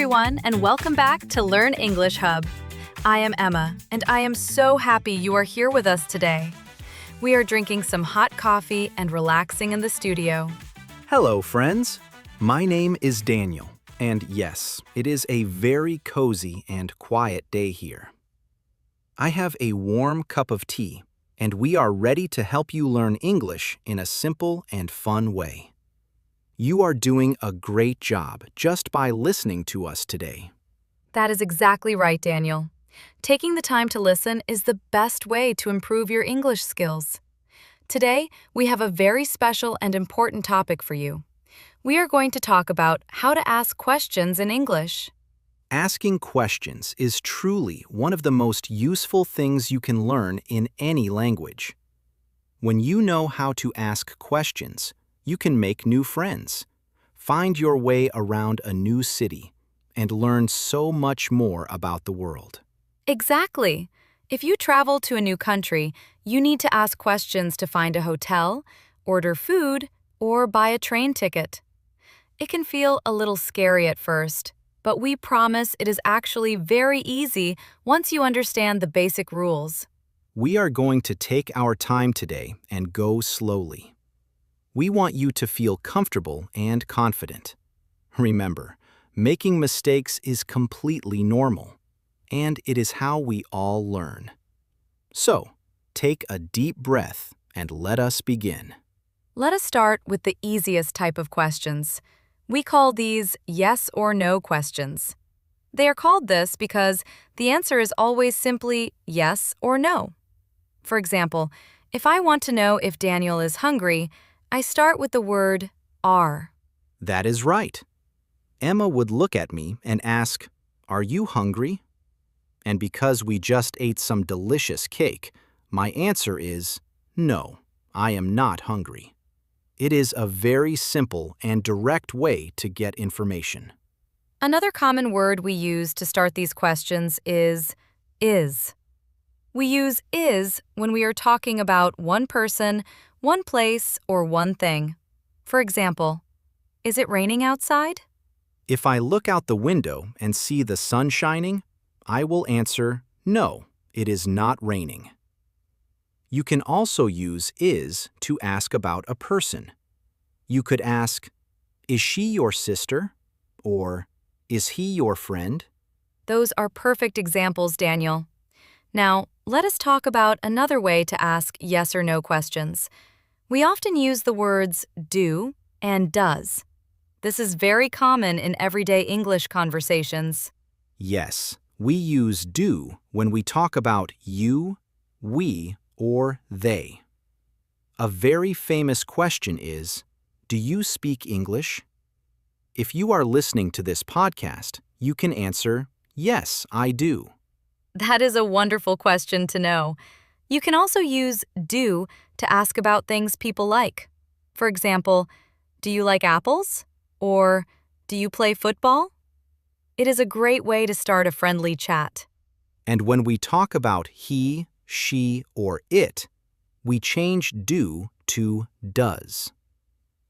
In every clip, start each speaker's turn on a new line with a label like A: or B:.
A: everyone, and welcome back to Learn English Hub. I am Emma, and I am so happy you are here with us today. We are drinking some hot coffee and relaxing in the studio.
B: Hello, friends. My name is Daniel, and yes, it is a very cozy and quiet day here. I have a warm cup of tea, and we are ready to help you learn English in a simple and fun way. You are doing a great job just by listening to us today.
A: That is exactly right, Daniel. Taking the time to listen is the best way to improve your English skills. Today, we have a very special and important topic for you. We are going to talk about how to ask questions in English.
B: Asking questions is truly one of the most useful things you can learn in any language. When you know how to ask questions, you can make new friends, find your way around a new city, and learn so much more about the world.
A: Exactly. If you travel to a new country, you need to ask questions to find a hotel, order food, or buy a train ticket. It can feel a little scary at first, but we promise it is actually very easy once you understand the basic rules.
B: We are going to take our time today and go slowly. We want you to feel comfortable and confident. Remember, making mistakes is completely normal, and it is how we all learn. So, take a deep breath and let us begin.
A: Let us start with the easiest type of questions. We call these yes or no questions. They are called this because the answer is always simply yes or no. For example, if I want to know if Daniel is hungry, I start with the word are.
B: That is right. Emma would look at me and ask, "Are you hungry?" And because we just ate some delicious cake, my answer is, "No, I am not hungry." It is a very simple and direct way to get information.
A: Another common word we use to start these questions is. We use is when we are talking about one person, one place, or one thing. For example, is it raining outside?
B: If I look out the window and see the sun shining, I will answer, "No, it is not raining." You can also use is to ask about a person. You could ask, "Is she your sister?" or "Is he your friend?"
A: Those are perfect examples, Daniel. Now, let us talk about another way to ask yes or no questions. We often use the words do and does. This is very common in everyday English conversations.
B: Yes, we use do when we talk about you, we, or they. A very famous question is, do you speak English? If you are listening to this podcast, you can answer, yes, I do.
A: That is a wonderful question to know. You can also use do to ask about things people like. For example, do you like apples? Or do you play football? It is a great way to start a friendly chat.
B: And when we talk about he, she, or it, we change do to does.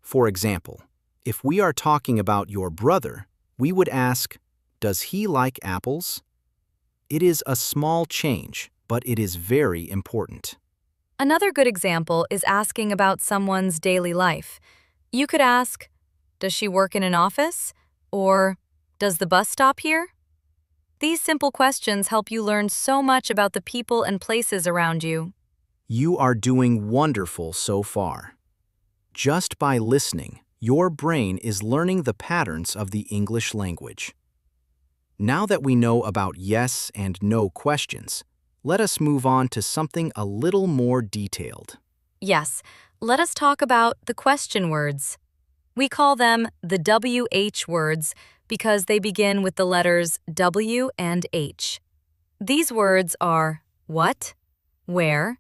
B: For example, if we are talking about your brother, we would ask, does he like apples? It is a small change, but it is very important.
A: Another good example is asking about someone's daily life. You could ask, does she work in an office? Or, does the bus stop here? These simple questions help you learn so much about the people and places around you.
B: You are doing wonderful so far. Just by listening, your brain is learning the patterns of the English language. Now that we know about yes and no questions, let us move on to something a little more detailed.
A: Yes, let us talk about the question words. We call them the WH words because they begin with the letters W and H. These words are what, where,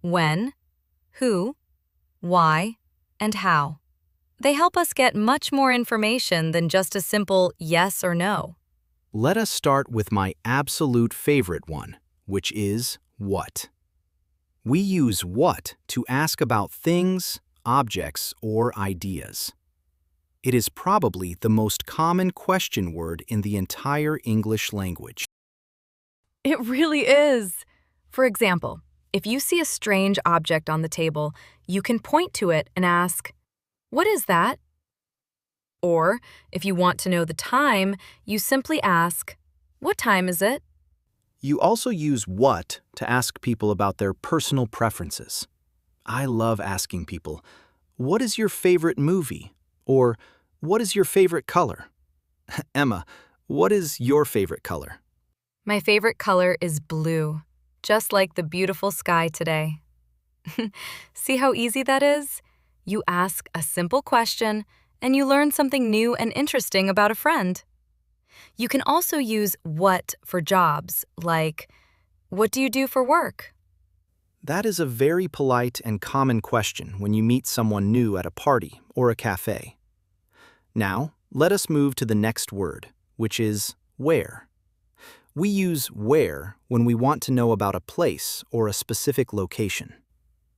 A: when, who, why, and how. They help us get much more information than just a simple yes or no.
B: Let us start with my absolute favorite one, which is what. We use what to ask about things, objects, or ideas. It is probably the most common question word in the entire English language.
A: It really is. For example, if you see a strange object on the table, you can point to it and ask, "What is that?" Or, if you want to know the time, you simply ask, "What time is it?"
B: You also use what to ask people about their personal preferences. I love asking people, "What is your favorite movie?" Or, "What is your favorite color?" Emma, what is your favorite color?
A: My favorite color is blue, just like the beautiful sky today. See how easy that is? You ask a simple question, and you learn something new and interesting about a friend. You can also use what for jobs, like, "What do you do for work?"
B: That is a very polite and common question when you meet someone new at a party or a cafe. Now, let us move to the next word, which is where. We use where when we want to know about a place or a specific location.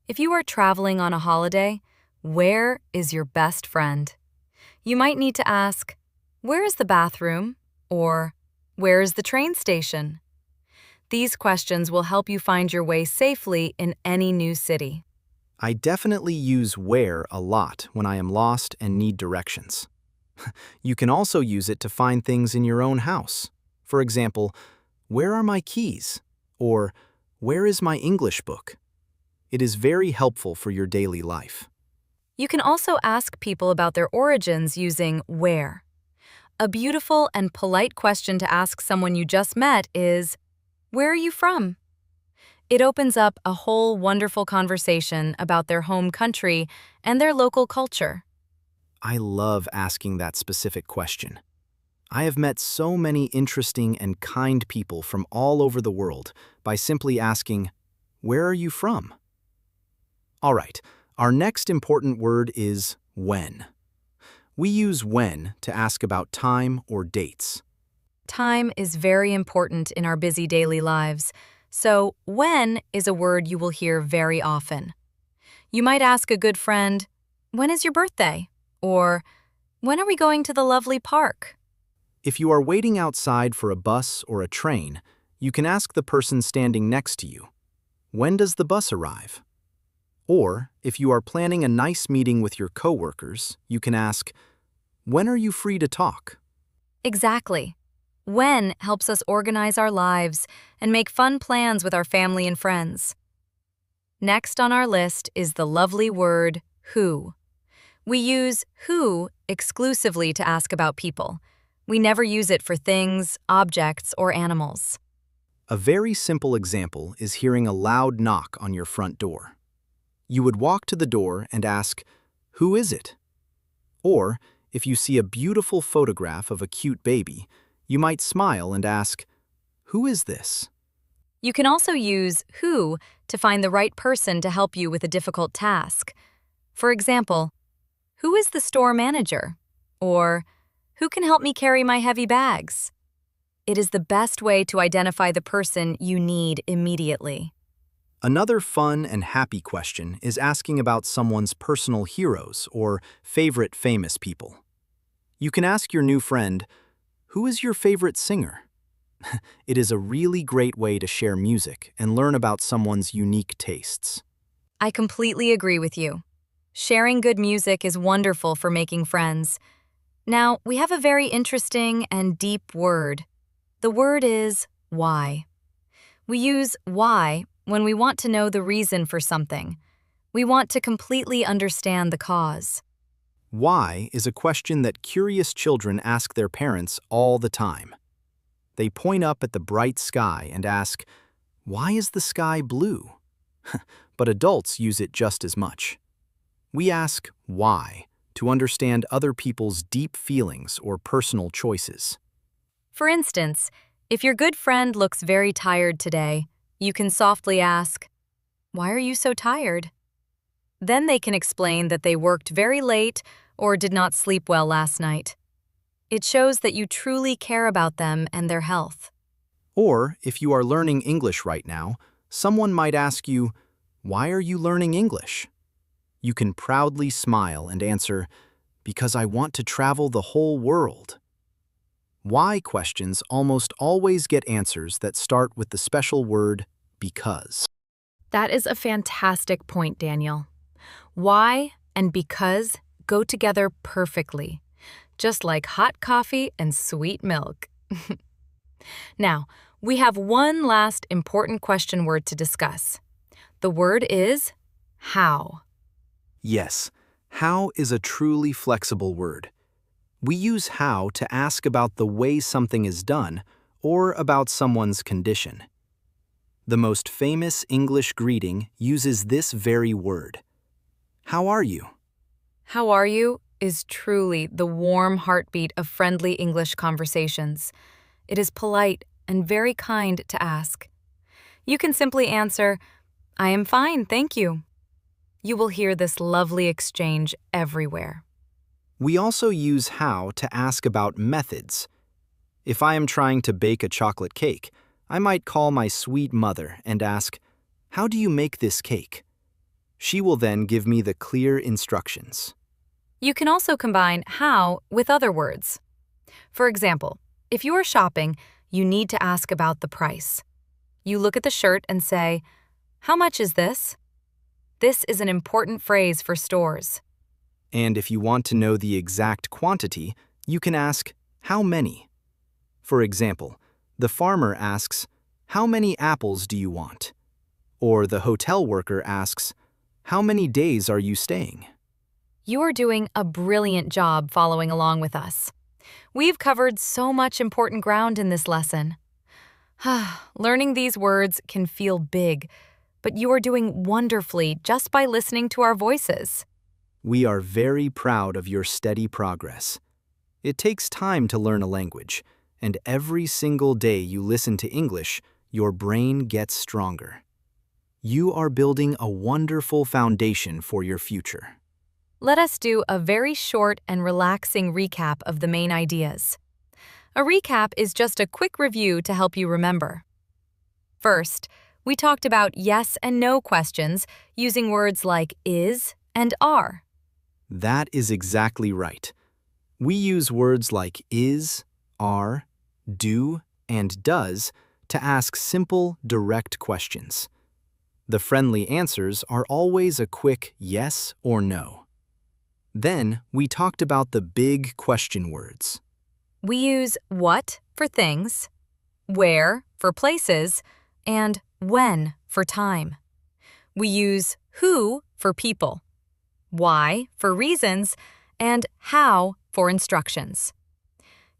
A: If you are traveling on a holiday, where is your best friend? You might need to ask, "Where is the bathroom?" Or, "Where is the train station?" These questions will help you find your way safely in any new city.
B: I definitely use where a lot when I am lost and need directions. You can also use it to find things in your own house. For example, "Where are my keys?" Or, "Where is my English book?" It is very helpful for your daily life.
A: You can also ask people about their origins using where. A beautiful and polite question to ask someone you just met is, "Where are you from?" It opens up a whole wonderful conversation about their home country and their local culture.
B: I love asking that specific question. I have met so many interesting and kind people from all over the world by simply asking, "Where are you from?" All right, our next important word is when. We use when to ask about time or dates.
A: Time is very important in our busy daily lives, so when is a word you will hear very often. You might ask a good friend, "When is your birthday?" Or, "When are we going to the lovely park?"
B: If you are waiting outside for a bus or a train, you can ask the person standing next to you, "When does the bus arrive?" Or, if you are planning a nice meeting with your coworkers, you can ask, "When are you free to talk?"
A: Exactly. When helps us organize our lives and make fun plans with our family and friends. Next on our list is the lovely word who. We use who exclusively to ask about people. We never use it for things, objects, or animals.
B: A very simple example is hearing a loud knock on your front door. You would walk to the door and ask, "Who is it?" Or, if you see a beautiful photograph of a cute baby, you might smile and ask, "Who is this?"
A: You can also use who to find the right person to help you with a difficult task. For example, "Who is the store manager?" Or, "Who can help me carry my heavy bags?" It is the best way to identify the person you need immediately.
B: Another fun and happy question is asking about someone's personal heroes or favorite famous people. You can ask your new friend, "Who is your favorite singer?" It is a really great way to share music and learn about someone's unique tastes.
A: I completely agree with you. Sharing good music is wonderful for making friends. Now, we have a very interesting and deep word. The word is why. We use why when we want to know the reason for something. We want to completely understand the cause.
B: Why is a question that curious children ask their parents all the time. They point up at the bright sky and ask, "Why is the sky blue?" But adults use it just as much. We ask why to understand other people's deep feelings or personal choices.
A: For instance, if your good friend looks very tired today, you can softly ask, "Why are you so tired?" Then they can explain that they worked very late or did not sleep well last night. It shows that you truly care about them and their health.
B: Or, if you are learning English right now, someone might ask you, "Why are you learning English?" You can proudly smile and answer, Because I want to travel the whole world. Why questions almost always get answers that start with the special word because.
A: That is a fantastic point, Daniel. Why and because go together perfectly, just like hot coffee and sweet milk. Now, we have one last important question word to discuss. The word is how.
B: Yes, how is a truly flexible word. We use how to ask about the way something is done or about someone's condition. The most famous English greeting uses this very word. How are you?
A: How are you is truly the warm heartbeat of friendly English conversations. It is polite and very kind to ask. You can simply answer, I am fine, thank you. You will hear this lovely exchange everywhere.
B: We also use how to ask about methods. If I am trying to bake a chocolate cake, I might call my sweet mother and ask, how do you make this cake? She will then give me the clear instructions.
A: You can also combine how with other words. For example, if you are shopping, you need to ask about the price. You look at the shirt and say, how much is this? This is an important phrase for stores.
B: And if you want to know the exact quantity, you can ask, how many? For example, the farmer asks, how many apples do you want? Or the hotel worker asks, how many days are you staying?
A: You are doing a brilliant job following along with us. We've covered so much important ground in this lesson. Learning these words can feel big, but you are doing wonderfully just by listening to our voices.
B: We are very proud of your steady progress. It takes time to learn a language, and every single day you listen to English, your brain gets stronger. You are building a wonderful foundation for your future.
A: Let us do a very short and relaxing recap of the main ideas. A recap is just a quick review to help you remember. First, we talked about yes and no questions using words like is and are.
B: That is exactly right. We use words like is, are, do, and does to ask simple, direct questions. The friendly answers are always a quick yes or no. Then, we talked about the big question words.
A: We use what for things, where for places, and when for time. We use who for people, why for reasons, and how for instructions.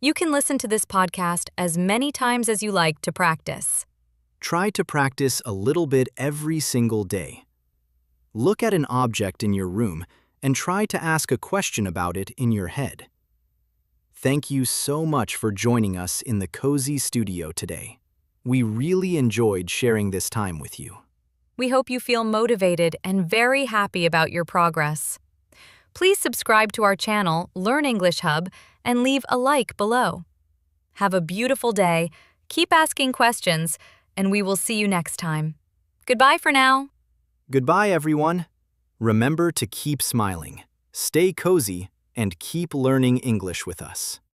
A: You can listen to this podcast as many times as you like to practice.
B: Try to practice a little bit every single day. Look at an object in your room and try to ask a question about it in your head. Thank you so much for joining us in the Cozy Studio today. We really enjoyed sharing this time with you.
A: We hope you feel motivated and very happy about your progress. Please subscribe to our channel, Learn English Hub, and leave a like below. Have a beautiful day, keep asking questions, and we will see you next time. Goodbye for now.
B: Goodbye, everyone. Remember to keep smiling, stay cozy, and keep learning English with us.